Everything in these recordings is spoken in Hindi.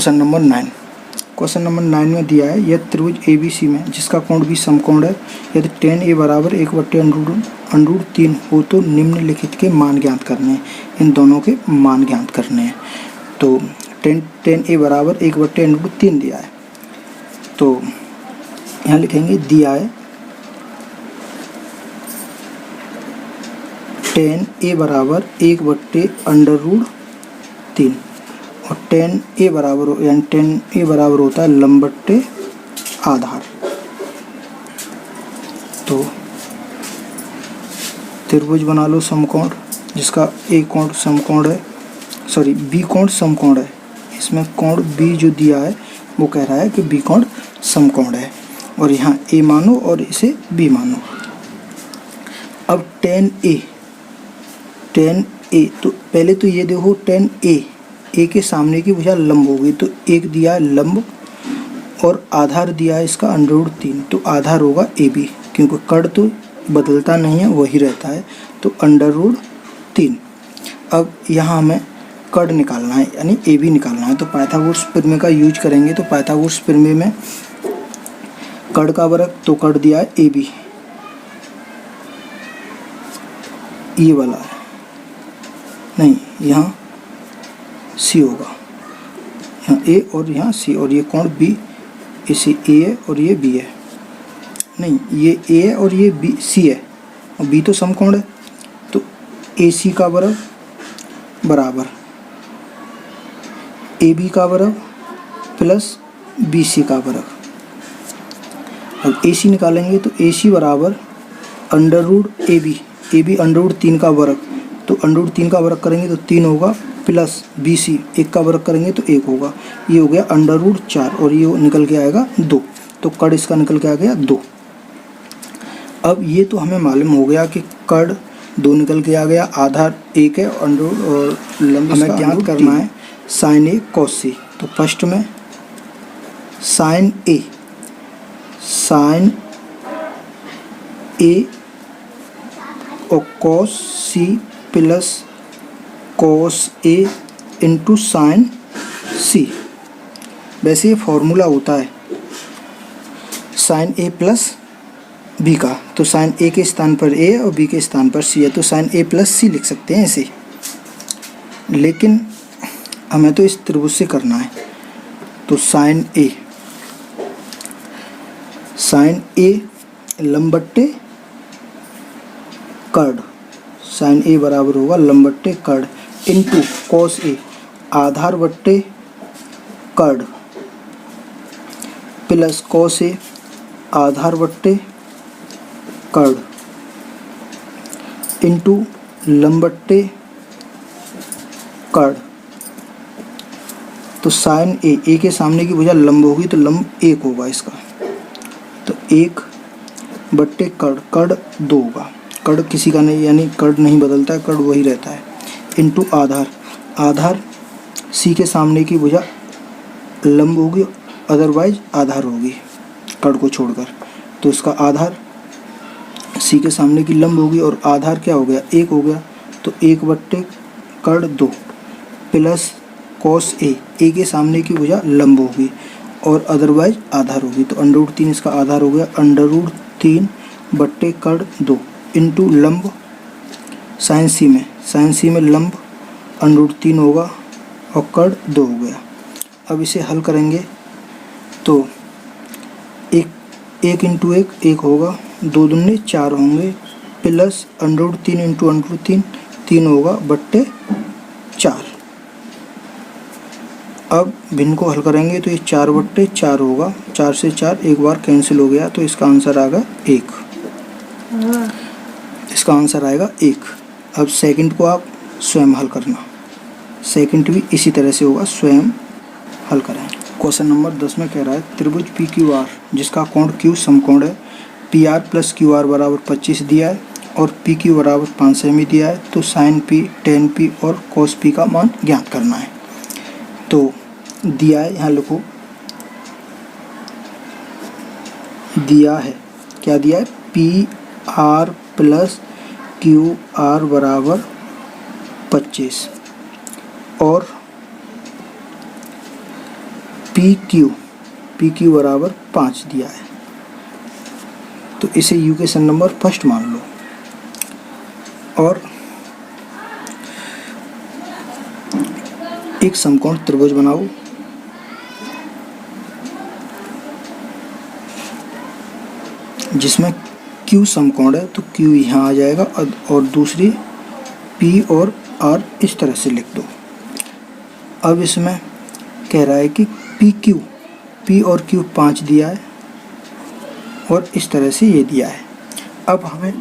Question number 9। क्वेश्चन नंबर 9 में दिया है यदि त्रिभुज ABC में जिसका कोण भी समकोण है यदि tan A बराबर 1/√3 हो तो निम्नलिखित के मान ज्ञात करने हैं। इन दोनों के मान ज्ञात करने हैं। तो tan A बराबर 1/√3 दिया है, तो यहाँ लिखेंगे दिया है tan A बराबर 1/√3 और tan A बराबर होता है लंब बट्टे आधार। तो त्रिभुज बना लो समकोण जिसका A कोण समकोण है, सॉरी B कोण समकोण है। इसमें कोण B जो दिया है वो कह रहा है कि B कोण समकोण है और यहाँ A मानो और इसे B मानो। अब tan A तो पहले तो ये देखो tan A के सामने की भुजा लंब होगी, तो एक दिया है लंब और आधार दिया है इसका √3, तो आधार होगा AB क्योंकि कड़ तो बदलता नहीं है वही रहता है, तो √3। अब यहाँ हमें कड़ निकालना है यानी AB निकालना है, तो पाइथागोरस प्रमेय का यूज करेंगे। तो पाइथागोरस प्रमेय में कड़ का वर्ग, तो कड़ दिया है AB, ये वाला है नहीं, यहाँ C होगा, यहाँ A और यहाँ C, और ये कोण B, इसे A है और ये B है, नहीं ये A है और ये B C है और B तो समकोण है, तो AC का वर्ग बराबर AB का वर्ग प्लस BC का वर्ग। अब AC निकालेंगे तो AC बराबर √AB √3 का वर्ग, तो √3 का वर्ग करेंगे तो 3 होगा प्लस BC 1 का वर्ग करेंगे तो 1 होगा, ये हो गया √4 और ये निकल के आएगा 2, तो कड़ इसका निकल के आ गया 2। अब ये तो हमें मालूम हो गया कि कड़ 2 निकल के आ गया, आधार 1 है और लंब हमें ज्ञात करना है sin A cos C। तो फर्स्ट में sin A और cos C plus cos A into sin C। वैसे ये फॉर्मूला होता है sin A प्लस B का, तो sin A के स्थान पर A और B के स्थान पर C है, तो sin A प्लस C लिख सकते हैं ऐसे। लेकिन हमें तो इस त्रिभुज से करना है, तो sin A लंब बट्टे कड़, sin A बराबर होगा लंब बट्टे कड़ इंटू cos A आधार बट्टे कड़ प्लस cos A आधार बट्टे कड़ इंटू लंब बट्टे कड़। तो sin A के सामने की भुजा लंब होगी तो लंब 1 होगा इसका, तो 1 बट्टे कड़ 2 होगा, कड़ किसी का नहीं यानी कड़ नहीं बदलता है, कड़ वही रहता है, इंटू आधार C के सामने की भुजा लंब होगी अदरवाइज आधार होगी कड़ को छोड़कर, तो इसका आधार C के सामने की लंब होगी और आधार क्या हो गया 1 हो गया, तो 1 बट्टे कड़ 2 प्लस cos A के सामने की भुजा लंब होगी और अदरवाइज आधार होगी, तो √3 इसका आधार हो गया √3 बट्टे कड़ 2 इंटू लंब sin C में लंब √3 होगा और कड़ 2 हो गया। अब इसे हल करेंगे तो 1 इंटू 1 होगा, 2 दूनी 4 होंगे प्लस √3 इंटू √3 3 होगा बट्टे 4। अब भिन्न को हल करेंगे तो ये 4 बट्टे 4 होगा, 4 से 4 एक बार कैंसिल हो गया, तो इसका आंसर आएगा 1, इसका आंसर आएगा 1। अब सेकंड को आप स्वयं हल करना, सेकंड भी इसी तरह से होगा, स्वयं हल करें। क्वेश्चन नंबर 10 में कह रहा है त्रिभुज PQR जिसका कोण Q समकोण है, PR प्लस QR बराबर 25 दिया है और PQ बराबर 5 सेमी दिया है, तो sin P tan P और cos P का मान ज्ञात करना है। तो दिया है, यहाँ लिखो दिया है, क्या दिया है PR प्लस QR बराबर 25 और पी क्यू बराबर 5 दिया है, तो इसे इक्वेशन नंबर फर्स्ट मान लो। और एक समकोण त्रिभुज बनाओ जिसमें Q समकोण है, तो Q यहाँ आ जाएगा और दूसरी P और R इस तरह से लिख दो। अब इसमें कह रहा है कि P और Q 5 दिया है और इस तरह से ये दिया है। अब हमें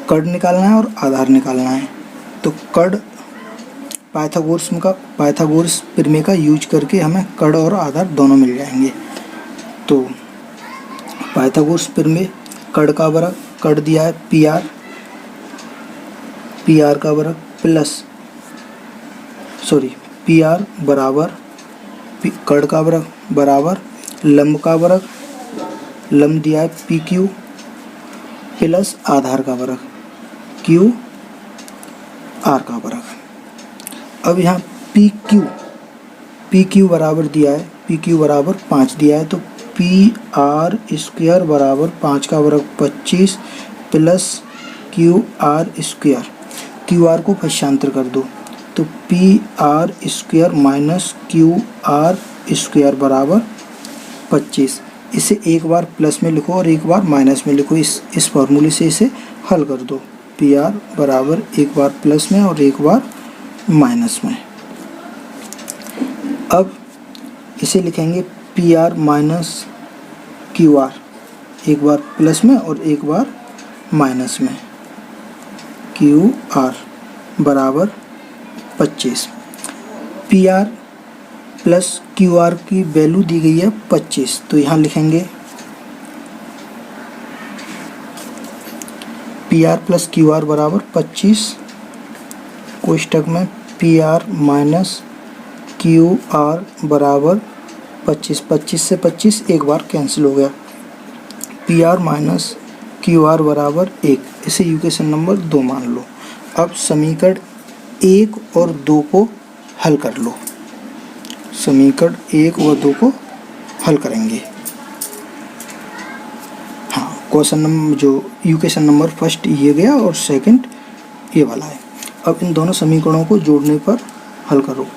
कर्ण निकालना है और आधार निकालना है। तो कर्ण पाइथागोरस प्रमेय का यूज करके हमें कर्ण और आधार दोनों मिल जाएंगे। तो पाइथागोरस प्रमेय, कर्ण का वर्ग, कर्ण दिया है पी आर का वर्ग प्लस पी आर बराबर कर्ण का वर्ग बराबर लंब का वर्ग, लंब दिया है पी क्यू प्लस आधार का वर्ग क्यू आर का वर्ग। अब यहाँ पी क्यू बराबर दिया है, पी क्यू बराबर 5 दिया है, तो पी आर स्क्वायर बराबर 5 का वर्ग 25 plus Q R square, Q R को पक्षांतर कर दो, तो P R square minus Q R square बराबर 25। इसे एक बार प्लस में लिखो और एक बार माइनस में लिखो। इस फॉर्मूले से इसे हल कर दो। पी आर बराबर एक बार प्लस में और एक बार माइनस में। अब इसे लिखेंगे P R minus Q R, एक बार प्लस में और एक बार माइनस में, क्यू आर बराबर 25। P R plus Q R की वैल्यू दी गई है 25, तो यहाँ लिखेंगे P R plus Q R बराबर 25 कोष्ठक में P R minus Q R बराबर 25। 25 से 25 एक बार कैंसिल हो गया, P R minus Q R बराबर 1। इसे इक्वेशन नंबर 2 मान लो। अब समीकरण 1 और 2 को हल कर लो। समीकरण 1 और 2 को हल करेंगे। हाँ, क्वेश्चन नंबर जो इक्वेशन नंबर फर्स्ट ये गया और सेकंड ये वाला है। अब इन दोनों समीकरणों को जोड़ने पर हल करो।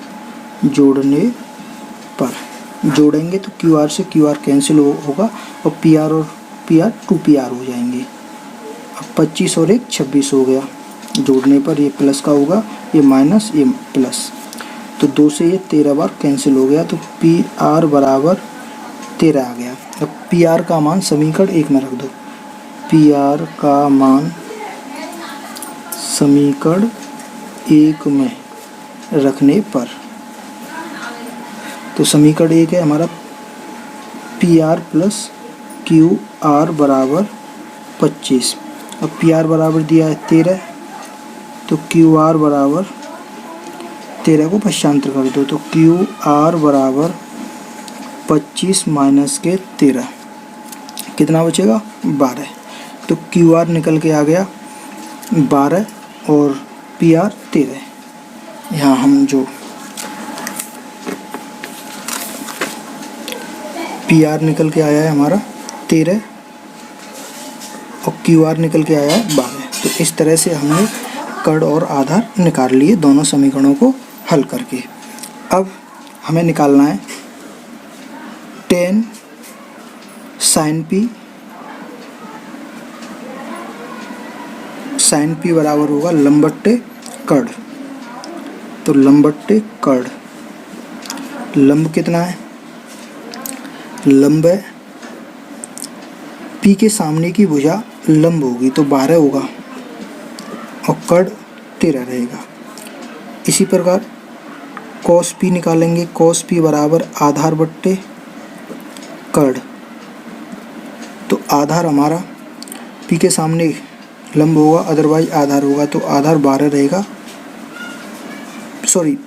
जोड़ेंगे तो क्यू आर से क्यू आर कैंसिल होगा और पी आर 2PR हो जाएंगे। अब 25 और 1 26 हो गया। जोड़ने पर ये प्लस का होगा, ये माइनस, ये प्लस, तो 2 से ये 13 बार कैंसिल हो गया, तो पी आर बराबर 13 आ गया। अब पी आर का मान समीकरण 1 में रख दो। पी आर का मान समीकरण 1 में रखने पर, तो समीकरण 1 है हमारा P R plus Q R बराबर 25। अब पी आर बराबर दिया है 13, तो क्यू आर बराबर 13 को पक्षांतर कर दो, तो क्यू आर बराबर 25 माइनस के 13 कितना बचेगा 12। तो क्यू आर निकल के आ गया 12 और पी आर 13। यहाँ हम जो पी आर निकल के आया है हमारा 13 और क्यू आर निकल के आया है 12। तो इस तरह से हमने कर्ण और आधार निकाल लिए दोनों समीकरणों को हल करके। अब हमें निकालना है tan sin p बराबर होगा लंब बट्टे कर्ण। तो लंब बट्टे कर्ण, लंब कितना है, लंब है p के सामने की भुजा लंब होगी तो 12 होगा और कर्ण 13 रहेगा। इसी प्रकार cos p निकालेंगे, cos p बराबर आधार बट्टे कर्ण। तो आधार हमारा p के सामने लंब होगा अदरवाइज आधार होगा, तो आधार 12 रहेगा,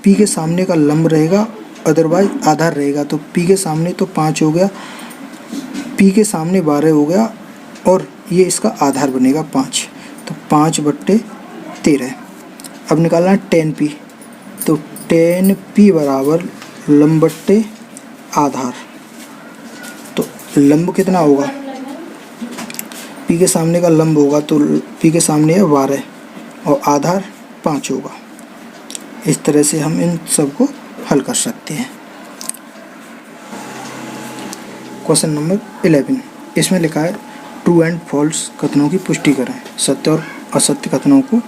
p के सामने का लंब रहेगा अदरवाइज आधार रहेगा, तो p के सामने तो 5 हो गया, p के सामने 12 हो गया और ये इसका आधार बनेगा 5, तो 5/13। अब निकालना है tan p, तो tan p बराबर लंब बट्टे आधार। तो लंब कितना होगा, पी के सामने का लंब होगा तो पी के सामने है 12 और आधार 5 होगा। इस तरह से हम इन सब को हल कर सकते हैं। क्वेश्चन नंबर 11, इसमें लिखा है ट्रू एंड फॉल्स कथनों की पुष्टि करें, सत्य और असत्य कथनों को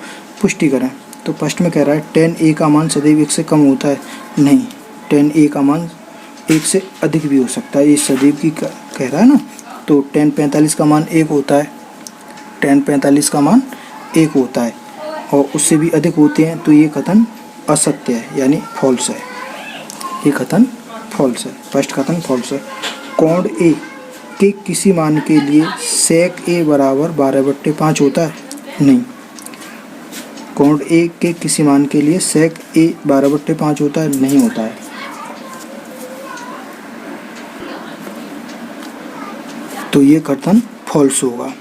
पुष्टि करें। तो फर्स्ट में कह रहा है tan a का मान सदैव 1 से कम होता है। नहीं, tan a का मान 1 से अधिक भी हो सकता है, ये सदैव की कह रहा है ना। तो tan 45 का मान 1 होता है, tan 45 का मान 1 होता है और उससे भी अधिक होते हैं, तो ये कथन असत्य है यानी फॉल्स है। ये कथन फॉल्स है, फर्स्ट कथन फॉल्स है। कोण ए के किसी मान के लिए sec a बराबर 12/5 होता है। नहीं, कोण ए के किसी मान के लिए sec a 12/5 होता है, नहीं होता है। तो ये कथन फॉल्स होगा।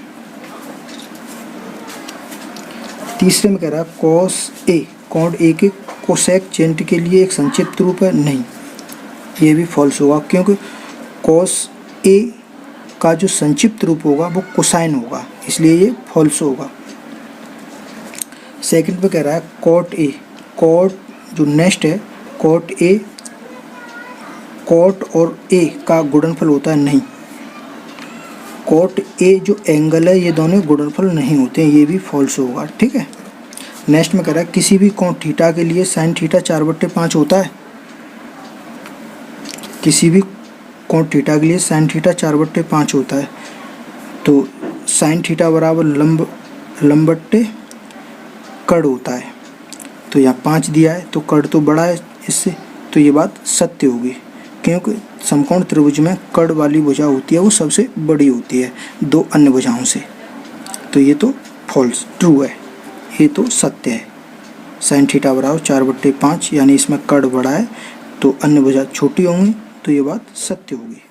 तीसरे में कह रहा है cos a कोण ए के कोसेक चेंट के लिए एक संक्षिप्त रूप है। नहीं, ये भी फॉल्स होगा, क्योंकि cos a का जो संक्षिप्त रूप होगा वो कोसाइन होगा, इसलिए ये फॉल्स होगा। सेकंड पे कह रहा है cot a, cot जो नेक्स्ट है cot a cot और a का गुणनफल होता है। नहीं, cot a जो एंगल है ये दोनों गुणनफल नहीं होते हैं, ये भी फॉल्स होगा। ठीक है, नेक्स्ट में कह रहा है किसी भी कोण थीटा के लिए sin थीटा 4/5 होता है। किसी भी कोण थीटा के लिए sin थीटा 4/5 होता है। तो sin थीटा बराबर लंब बट्टे कड़ होता है। तो यहाँ 5 दिया है तो कड़ तो बड़ा है इससे, तो ये बात सत्य होगी, क्योंकि समकोण त्रिभुज में कड़ वाली भुजा होती है वो सबसे बड़ी होती है 2 अन्य भुजाओं से। तो ये तो फॉल्स, ट्रू है, ये तो सत्य है। sin थीटा बराबर 4/5 यानी इसमें कड़ बड़ा है तो अन्य भुजा छोटी होंगी, तो ये बात सत्य होगी।